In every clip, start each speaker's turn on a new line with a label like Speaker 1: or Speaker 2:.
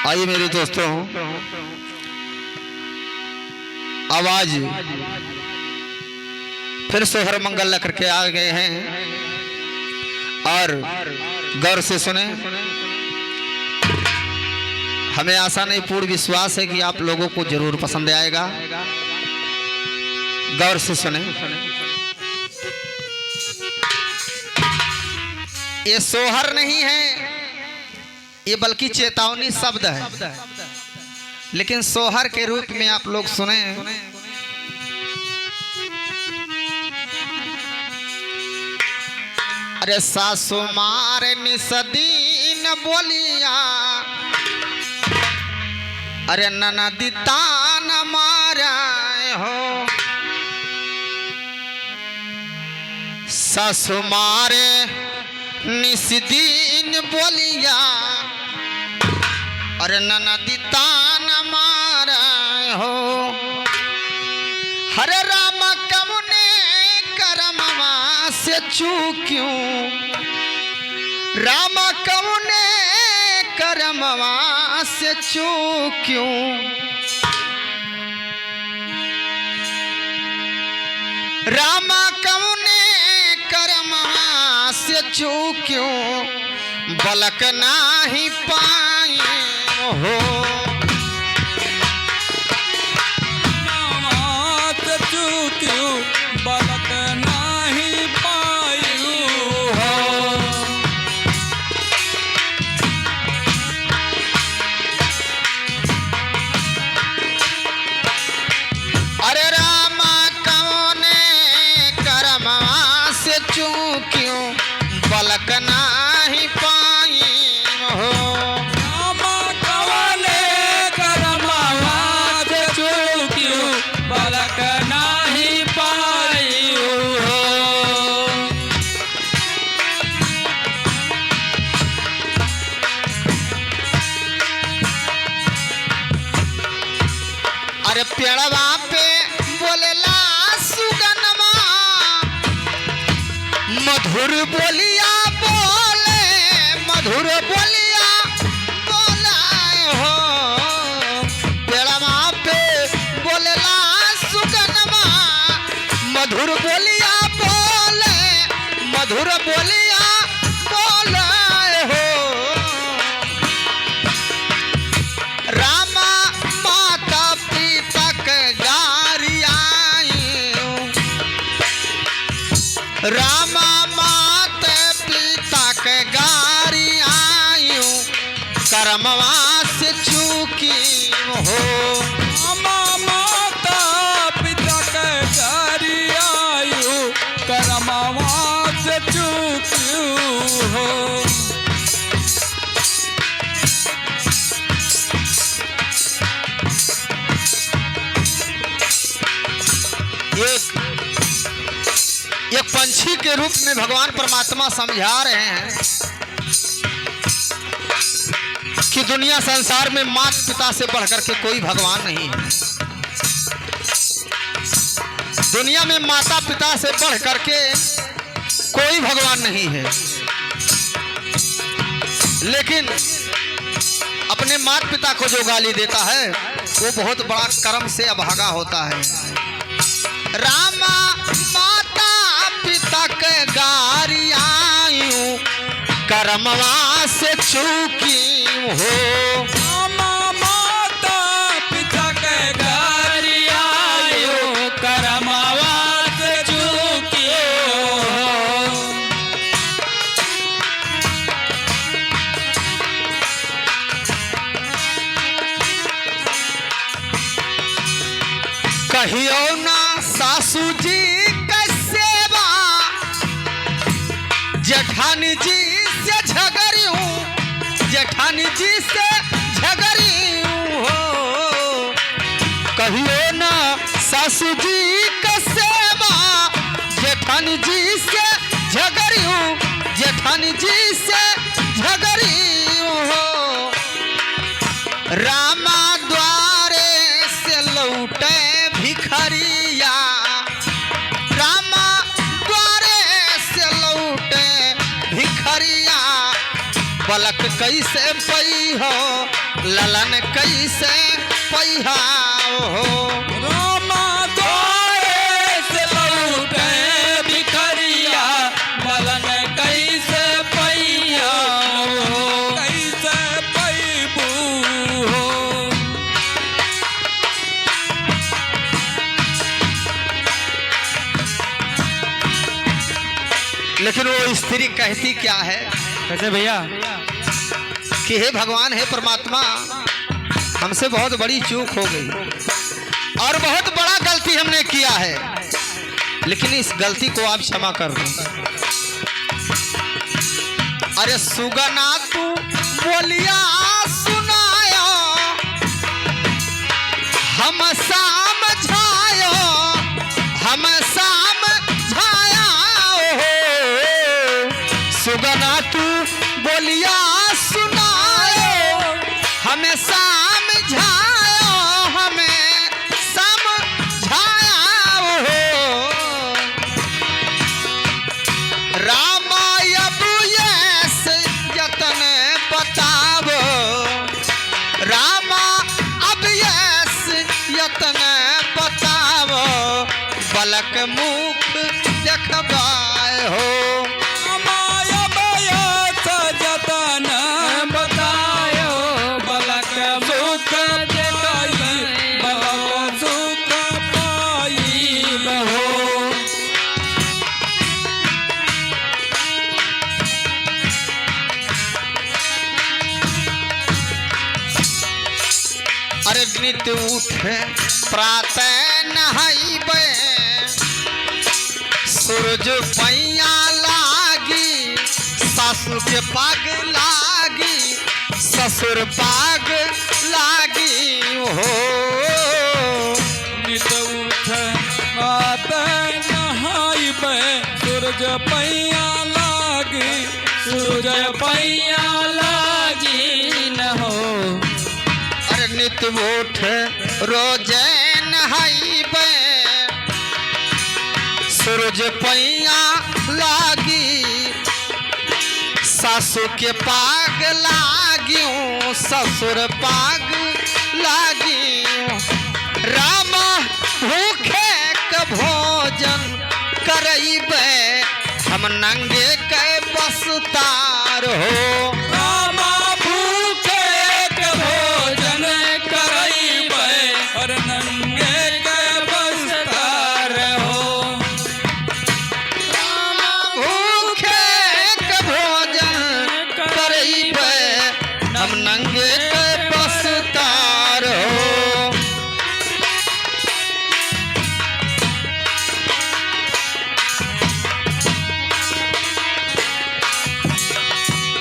Speaker 1: आइए मेरे दोस्तों, आवाज फिर सोहर मंगल लेकर के आ गए हैं और गौर से सुने। हमें आशा नहीं पूर्ण विश्वास है कि आप लोगों को जरूर पसंद आएगा। गौर से सुने। ये सोहर नहीं है, ये बल्कि चेतावनी शब्द है, लेकिन सोहर के रूप में आप लोग सुने। अरे सासु मार निसदीन बोलिया, अरे ननदी तान मारा हो। सासु मारे निसदीन बोलिया, अरे ननदी तान मारा हो। हरे राम कमुने करमवा से चूक्यों, राम कमुने करमवा से चूक्यों। राम कमुने करमवा से चूक्यों, बलक नाही पाए हो।
Speaker 2: चूक्यों बलक नाही पायू हो।
Speaker 1: अरे रामा कौने करमवा से चूक्यों, बलक नाही पाई हो।
Speaker 2: रामा कवने करमवा से चूक्यों, बलक नाही पायू हो।
Speaker 1: अरे पेड़वा पे बोलेला सुगनमा, मधुर बोलिया बोले, मधुर बोलिया बोलाए हो। पेड़वा पे बोलेला सुगनमा, मधुर बोलिया बोले, मधुर बोलिया बोलाए हो। रामा माता पिता के गारी आयु, रामा माता पिता के गारी आयु, करमवा से चूकी हो।
Speaker 2: रामा माता पिता के गारी आयु, करमवा से चूक्यों हो।
Speaker 1: एक पंछी के रूप में भगवान परमात्मा समझा रहे हैं कि दुनिया संसार में माता पिता से बढ़कर के कोई भगवान नहीं है। दुनिया में माता पिता से बढ़ करके कोई भगवान नहीं है, लेकिन अपने माता पिता को जो गाली देता है वो बहुत बड़ा कर्म से अभागा होता है। रामा माता पिता के गारी आयु, करमवा से चूकी हो।
Speaker 2: रामा माता पिता के गारी आयु, करमवा से चूक्यों हो।
Speaker 1: कहियो ना सासू जी के सेवा, जेठानी जी से झगड़ी हूँ, जेठानी जी से झगड़ी हो। कहियो ना सासू जी के सेवा, जेठानी जी से झगड़ी हूँ, जेठानी जी से झगड़ी हो। रामा द्वारे से लौटे भिखरिया, रामा द्वारे से लौटे भिखरिया, पलक कैसे पई हो ललन कैसे पैहा हो
Speaker 2: रामा द्वारे से लौटे भिखरिया ललन कैसे पैया हो कैसे पैबू हो।
Speaker 1: लेकिन वो स्त्री कहती क्या है
Speaker 2: कैसे भैया
Speaker 1: कि हे भगवान हे परमात्मा हमसे बहुत बड़ी चूक हो गई और बहुत बड़ा गलती हमने किया है, लेकिन इस गलती को आप क्षमा कर दो। अरे सुगना तू बोलिया सुनायो हम समझायो हम समझाया हो सुगना तू बोलिया सुनायो हमें समझायो हमें समझाया हो रामाय बुयस यतन बतावो रामा अब यस यतन बतावो बलक मुख देखबाए हो
Speaker 2: माया बयस जतन बतायो बलक सुख देखाई बलक सुख पाई बहो।
Speaker 1: अरे नित्य उठे प्रातः नहाइबे सूरज पैया लागी सासु के पाग लागी ससुर पाग लागी हो
Speaker 2: नित उठ प्रातः नहाइबे सूरज पैया लागी सूरज पैया लागी न हो।
Speaker 1: अरे नित्य उठे रोजे नहाइबे सूरज पैया लागी सासु के पाग लागियो ससुर पाग लागियो रामा भूखे के भोजन करइबे हम नंगे के बसतार हो
Speaker 2: रामा भूखे के भोजन करइबे और नंगे के बस्तर हो।
Speaker 1: भूखे के भोजन करइबे हम नंगे के बसतार हो।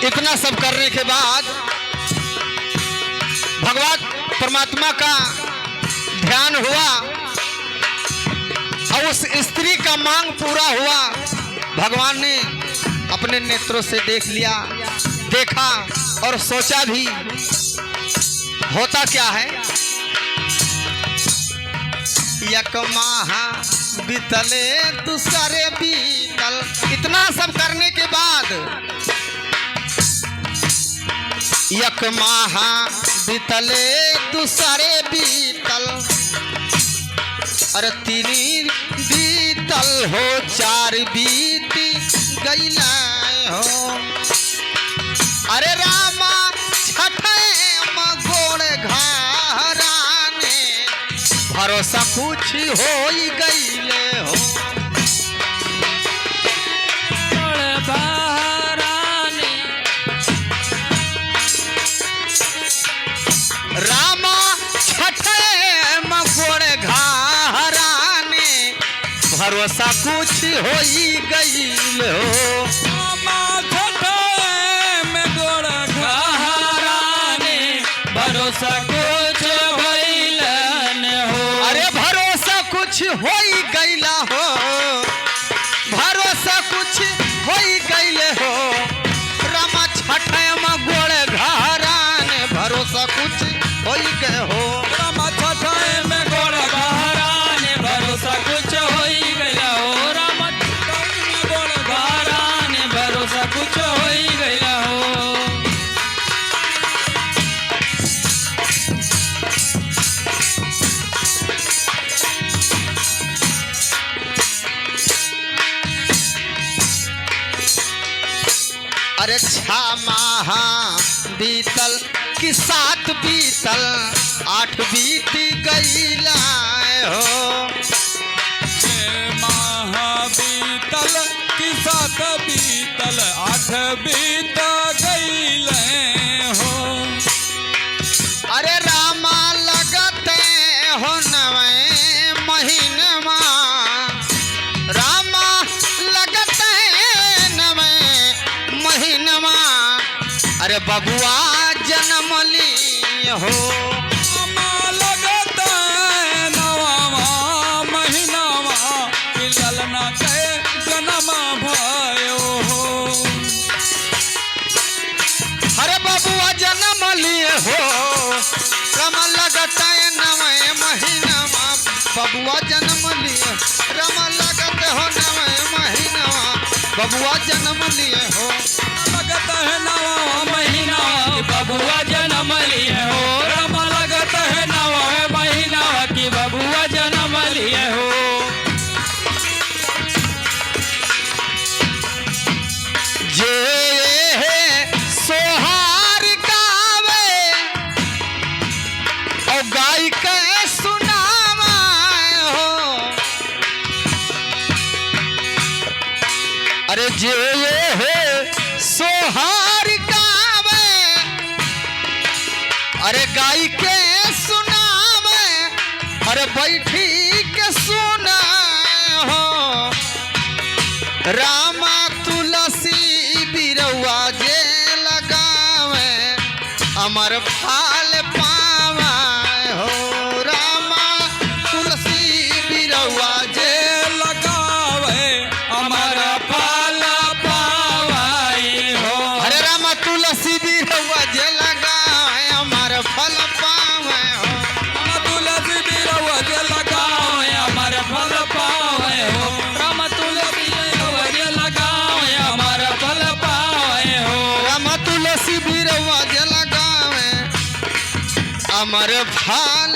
Speaker 1: इतना सब करने के बाद भगवान परमात्मा का ध्यान हुआ और उस स्त्री का मांग पूरा हुआ। भगवान ने अपने नेत्रों से देख लिया देखा और सोचा भी होता क्या है। एक माह बीतले दूसरे बीतल इतना सब करने के बाद एक माह बीतले दूसरे बीतल अरे तीन बीतल हो चार बीत गईला हो अरे रामा छठे गोड़ घराने भरोसा कुछ हो गईले हो रामा छठे गोड़ घराने भरोसा कुछ हो गईल हो
Speaker 2: रामा छठे में गोड़ घराने भरोसा कुछ भइलन हो।
Speaker 1: अरे भरोसा कुछ हो गईला हो भरोसा कुछ हो गईले हो रामा छठे गोड़ घराने भरोसा कुछ हो गए हो
Speaker 2: रामा छठे में गोड़ घराने भरोसा कुछ होई गया हो। रामा छठे में गोड़ घराने भरोसा कुछ होई गया हो।
Speaker 1: अरे 6 माह बीतल कि 7 बीतल 8 बीत गईला हो।
Speaker 2: माह बीतल कि 7 बीतल 8 बीत गईले हो।
Speaker 1: अरे रामा लगते हो 9 महीनमा, रामा लगते 9 महीनमा, अरे बबुआ जन्म ली हो।
Speaker 2: लगत 9वां महीनावा कि ललना के जन्म भयो हो।
Speaker 1: अरे बबुआ जन्म लिए हो, रम लगता है 9 महीनावा, बबुआ जन्म लिए, रम लगते हो 9 महीनावा, बबुआ जन्म लिए हो।
Speaker 2: लगत है 9वां महीना कि बबुआ जन्म लिए हो। राम लगत है 9वां महीना कि बबुआ जन्म लिए हो।
Speaker 1: जे सोहार गावे और गाय के सुनावा हो। अरे जे सोहार गावे, अरे गाय के सुनावे, अरे बैठी के सुना हो। रामा तुलसी बिरवा जे लगावे, अमर फल पावा हो। रामा तुलसी बिरवा जे
Speaker 2: लगावे अमर फल पावाई हो।
Speaker 1: अरे रामा तुलसी बिरवा जे लगावे, अमर फल पावे हो।
Speaker 2: तुलसी बिरवा जे लगावे अमर फल पावे हो। राम तुलसी बिरवा जे लगावे अमर फल पावे हो।
Speaker 1: रामा तुलसी बिरवा जे लगावे, अमर फल